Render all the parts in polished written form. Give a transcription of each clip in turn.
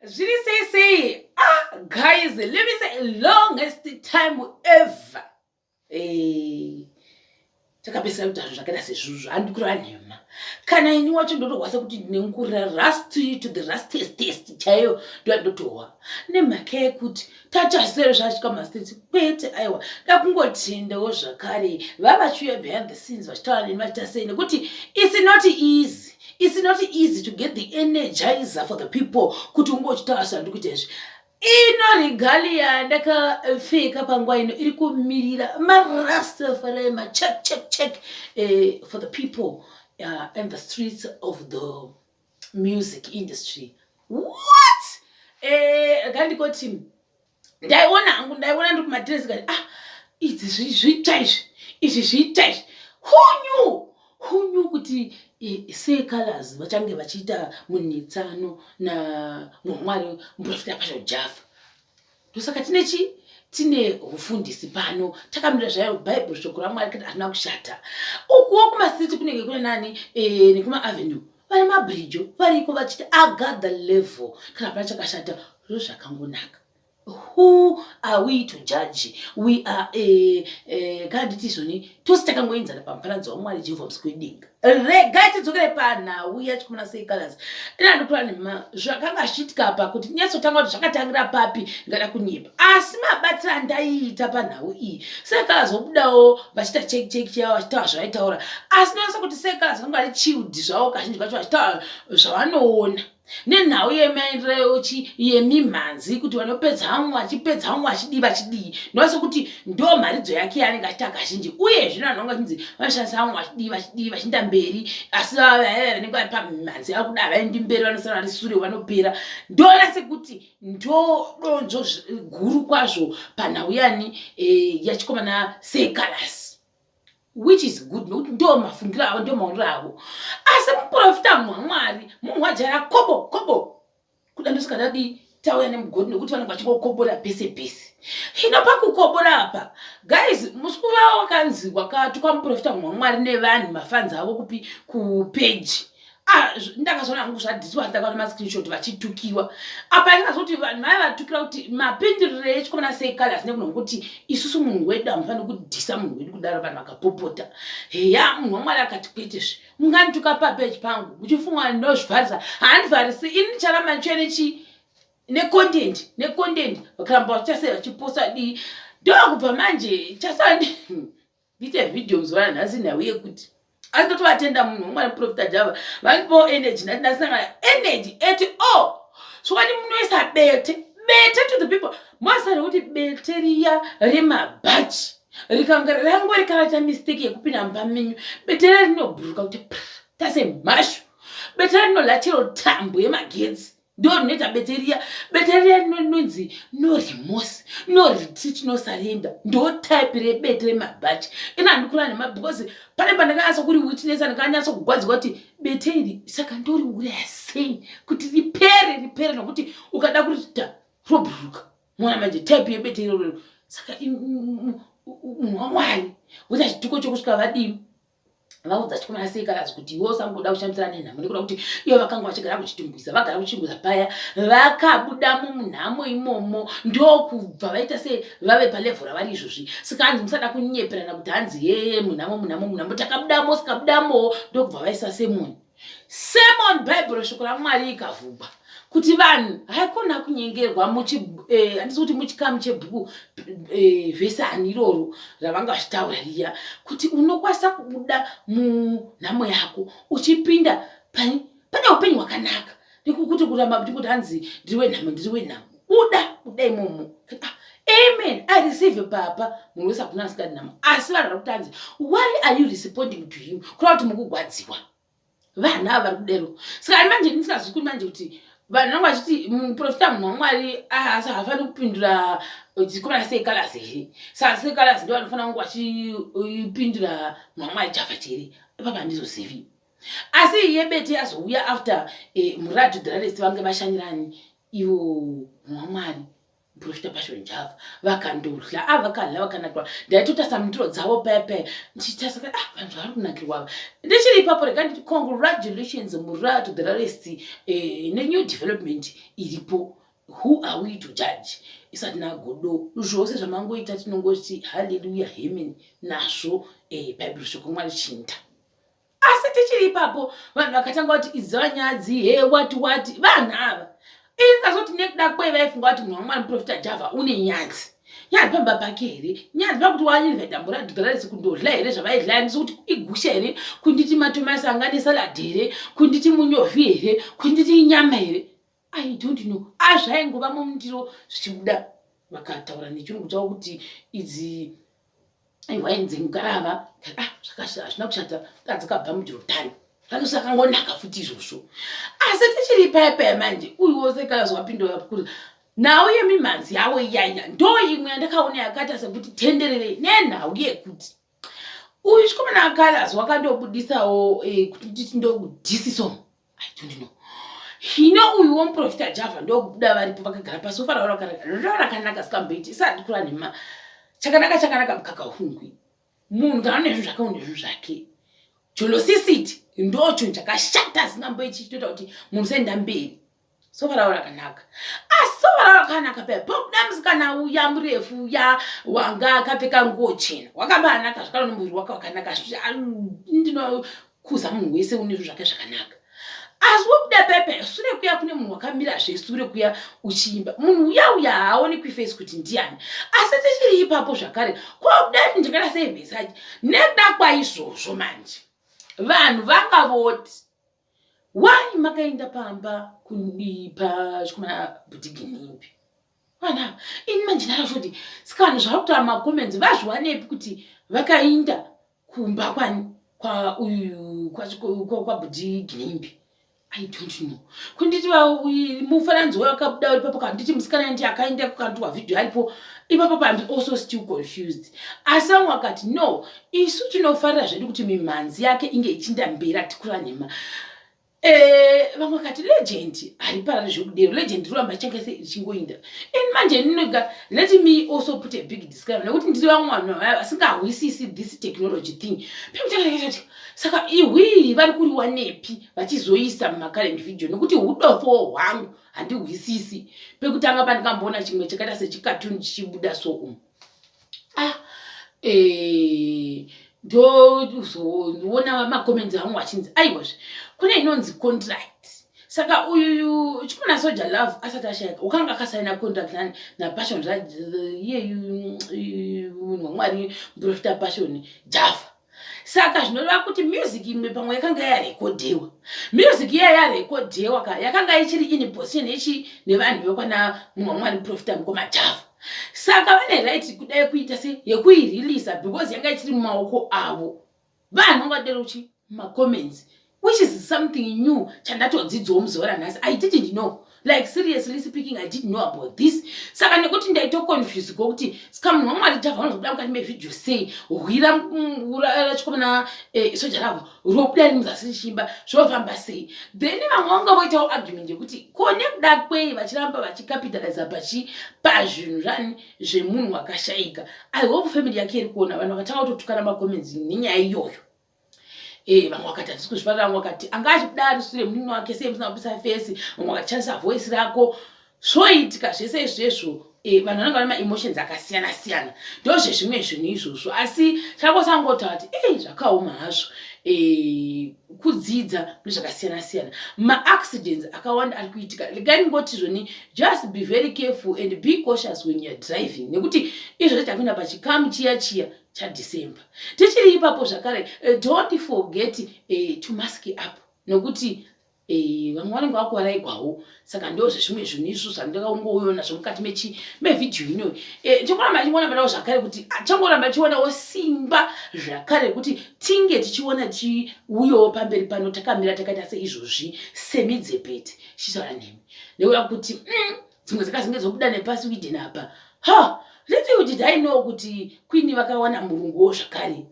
Say, guys, let me say longest time ever. Takapesa kuti zvanhu zvakaita sezvuzvo handikura nhema kana ini wacho ndotorwasa kuti ndinengurira rust to the rustiest chaiyo ndoyandotohwa nemhaka yekuti tatasere zvasvika masteti kwete aiwa dakungotendawo zvakare vavachiuya behind the scenes vachitaura neni vachitasei nekuti it's not easy to get the energizer for the people kuti ungochitaura sandikuita izvi ino regalia ndakapfeka panguva ino iri kumirira marastafari check for the people in the streets of the music industry. What? Gandikoti ndaiona ndiri kumadress kati izvi zviita izvi who knew kuti Say Colors vachange vachiita munhitsano naMwari muprofita Pasha Jafa. Ndosaka tine ufundisi pano takamira zvayo Bible shoko raMwari kuti hatina kushata. Ukuwo kumastreet kunenge kune nani nekuma avenue vane mabridge variko vachiti got the level kana pana chakashata zvozvakangonaka. Who are we to judge? We are kanditizvoni tosi takangoenzana pamufananidzo waMwari Jehovah Muskwedinga. Regai tidzokere panhau yachikumana Say Colors. Ina ndokura nema zvakanga zvichiitika apa kuti nyatsotanga kuti zvakatangira papi ngada kunyepa. Asi mabatira ndaiita panhau iyi. Say Colors vobudawo vachiita check yavo vachitaura zvavaitaura. Asi ndinoisa kuti Say Colors vanga vari chilled zvavo kazhinji kacho vachitaura zvavanoona. Nenhau yemaenderero yemimhanzi kuti vanopedza hamwe vachidii ndinoisa kuti ndo mharidzo yake yanenge achiita kazhinji uye zvino vanhu vanga vachinzi vanoshandisa hamwe vachidii vachienda mberi asi vanenge vari pamimhanzi ava kuda vaendi mberi vanosara vari sure vanopera ndoona sekuti ndo donzvo guru kwazvo panhau yani yachikomana Say Colors. Which is good nokuti ndo mafungiro avo ndo maonero avo asi muprofita muMwari mumwajara kobo kuda ndosikadadi tauya nemugodi nekuti vanenge vachingokobora pese hino pakukobora apa guys musikuva wakanzi wakatukwa muprofita muMwari nevanhu mafanzi avo kupi kupage ndakazona hangu zvadhiswa ndakaona mascreenshot vachitukiwa apa ndakazoti vanhu vaya vatukira kuti mapindirire echikomana Say Colors nekuno kuti isusu munhu wedu hamufaniri kudhisa munhu wedu kudaro vanhu vakapopota heya munhu waMwari akati kwetezve mungandituka papeji pangu muchifunga ndinozvivharisa handivharisi ini ndicharamba ndichive necontent vakaramba vachasei vachiposta dii ndokubva manje chasandi ndiite video muzora nhasi nhau yekuti asi totovatenda munhu waMwari muprofita Java vanipo energy ndatinasangana energy eti svokani munoisa bete to the people mwasara kuti bete riya remabhachi rikanga rangori karaita mistake yekupinda mumba menyu bete riya rinobhuruka kuti tase mhashu bete riya rinolachero tambo yemagetsi ndo rinoita bete riya rinonzi no remorse no retreat no surrender ndo type rebete remabhachi ina ndikura because pane pandakanyatsa kuri witness ndakanyatsa kugwadzirwa kuti bete iri saka ndori uraya sei kuti ripere nokuti ukada kurita robhuruka mwana manje type yebete iroro saka munhu waMwari uta chituko chokusvika vadini vaudza chikomana Say Colors kuti iwo sangoda kushandisana nenhamo nekuda kuti ivo vakanga vachigara kuchitungwisa vagara kuchitungwisa paya vakabudamo munhamo imomo ndokubva vaita se vave palevhel ravari izvozvi saka hanzi musada kunyeperana kuti hanzi munhamo takabudamo sikabudamo ndokubva vaisa Simon Bible shoko raMwari ikavhugwa kuti vanhu haikona kunyengerwa handisi kuti muchikamu chebhuku vhesani iroro ravanga vachitaura riya kuti unokwanisa kubuda munhamo yako uchipinda pane upenyu hwakanaka nekukuti kuramba kuti hanzi ndiri wenhamo buda imomo. Amen. I receive papa munhu wese akuna asikadi nhamo asi vanhu vari kuti hanzi why are you responding to him kureva kuti mukugwadziwa vanhu ava vari kudero saka manje ndisingazivi kuti manje kuti vanhu vangu vachiti muprofita munhu waMwari hafaniri kupindura chikomana Say Colors here saka Say Colors ndo vanofanira kunge vachipindura munhu waMwari Java here ipapa handizozivi asi yebete yazouya after Muradu the rest vange vashanyirani ivo munhu waMwari Profita Passion Java vakandodla vakadla vakanakirwa ndaitotasa mundiro dzavo pepe ndichitasaka vanhu vari kunakirwa ndichiri ipapo rega nditi congratulations mura to the rest nenew development iripo. Who are we to judge? Isati nagodo zvose zvamangoita tinongoti haleluya amen nazvo Bible shoko Mwari chinda. Asi tichiri ipapo vanhu vakatanga kuti idzanyadzi wati vanhu ava ingazoti nekuda kwevaifunga kuti munhu waMwari Profita Java une nyadzi pamba pake here, nyadzi pakuti wainvheta muradhudhararisi kundodla here zvavaidla handisi kuti igusha here, kunditi matomasi anga nesaladi here, kunditi munyovi here, kunditi nyama here. I don't know. Azvaingova mundiro zvichibuda vakataura nechirungu chavo kuti idzi waini dzemugarava zvina kushata dzakabva muJorodhani zvakangonaka futi izvozvo. Asi tichiri ipaipaya manje uyuwo sekazwa pindura kuti nhau yemimhanzi yavo iyaya ndo imwe yandakaona yakata sekuti tenderere nenhau yekuti uyu chikomana akalas wakandobudisawo kuti nditi ndokudhisiso. I don't know. Hino uyu womuprofita Java ndokubuda varipo vakagara pasofa ravo rakanaka sikamboiti isati kura nema chakanaka mukaka uhungwi munhu kana nezvinhu zvakaona nezvinhu zvake. Jolosisiti ndocho chakashata singamboiti chitoita kuti munhu senda mberi. Sofa ravo rakanaka asi sofa ravo rakanaka peya pokuda musikana uya murefu uya wanga akapfeka nguo chena wakabanaka zvakaro nomuviri wake wakanaka ndinokuza munhu wese une zvinhu zvake zvakanaka. Asi wokuda pepe sure kuya kune munhu wakamira zvesure kuya uchiimba munhu uya haonekwi face kuti ndiani. Asi tichiri ipapo zvakare kwakuda kuti ndingada sei message nekuda kwaizvozvo manje vanhu vangavoti wai makaenda pamba kundipa chikomana Bhudiginimbi. Vana ini manje ndakashoti saka vanhu zvari kutaura makomenzi vazviwanepi kuti vakaenda kumba kwani kwa Bhudiginimbi. I don't know. Kunditi mufananidzo wakabuda uripapo kanditi musikana ndi akaenda kukandwa video aripo ipapo I'm also still confused. Asi vamwe vakati no isu tinofarira zvedu kuti mimhanzi yake inge ichinda mberi atikura nema. Vamwe vakati legend hariparari zvekudero legend roramba chingoinda. In manje ninoga let me also put a big disclaimer nekuti ndiri vamwe vanhu vasingahwisisi this technology thing. Pekuti saka ihwiri vari kuriwa nepi vachizoisa mumakarent video nekuti hudofo hwangu handihwisisi. Pekutanga pandikamboona chimwe chakaita sechikatuni chichibuda so ndozoona makomenzi angu achinzi aibozve kune inonzi contract. Saka uyu chikomana Soja Love asati ashayika wakanga akasaina contract naPassion munhu waMwari Profita Passion Java. Saka zvinoreva kuti music imwe pamwe yakanga yarekodhewa. Music yarekodhewa yakanga ichiri in position ichi nevanhu vekwana munhu waMwari Profita mukoma Java. Saka vane right kudai kuita se yekuirelease because yanga ichiri mumaoko avo. Vanhu vangadero uchi comments which is something new chandatodzidzawo muzora nhasi. I didn't know. Like seriously speaking I didn't know about this. Saka nekuti ndaito confuse gokuti sika munhu waMwari Java unozobuda mukati mevideo sei hwira chikomana Soja Love robuda muzasi chimba zvofamba sei. Then vamwe vanga voitawo argument yekuti kone kuda kwei vachiramba vachicapitaliza pazvinhu zvani zvemunhu wakashayika. I hope family yake iri kuona vanhu vakatanga kutotukana makomenzi nenyaya iyoyo. Vamwe vakati handisi kuzvifarira, vamwe vakati anga achidari sure munhu wake sei musina kupisa face, vamwe vakachandisa voice rako zvoitika zvese izvezvo. Vanhu vanenge vane maemotions akasiyana siyana ndozvezvimwe zvinhu izvozvo. Asi chakosangota kuti zvakaoma hazvo kudzidza nezvakasiyana siyana. Maaccidents akawanda ari kuitika. Regai ngoti zvoni just be very careful and be cautious when you're driving nekuti izvo takuenda pachikamu chiya chaDecember. Tichiri ipapo zvakare don't forget to mask up nekuti vamwe vanenge vakuaraigwawo. Saka ndozvezvimwe zvinhu izvo zvandakaongoona zvomukati mevideo inoyi. Chingoramba chiona zvakare kuti changoramba chionawo simba zvakare kuti tinge tichiona chiuyawo pamberi pano takamira takaita seizvozvi semidzepete chitaura nemi nekuda kuti dzimwe dzakazinge dzobuda nepasi Sweden apa. Little did I know kuti Queen vakawana murunguwo zvakare.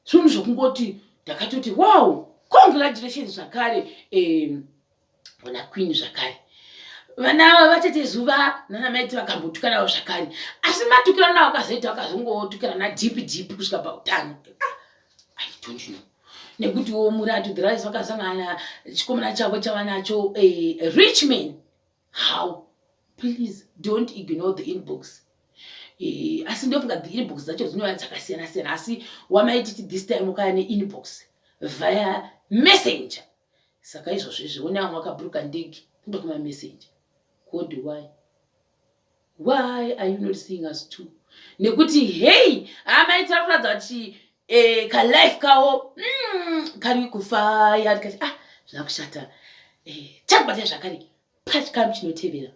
Zvinhu zvokungoti ndakatoti wow congratulations zvakare kuna Queen zvakare. vana vatete zuva nanamaiti vakambotukanawo zvakare asi matukirana wakazoita wakazongotukirana deep kusvika pautano. I don't know. Nekuti wo Muratu the rise vakasangana chikomana chavo chavanacho a rich man. How? Please don't ignore the inbox. Asi ndofunga the inbox dzacho dzinova dzakasiyana siyana asi wamaititi this time ukane inbox via messenger. Saka izvozvo ona wakabhuruka ndege ndokuma messenger. God, why are you not seeing us too? Nekuti hey amaita kuradza kuti ka life kawo kari kufa yari kati zvakushata chakubata zvakare patikamu chinotevera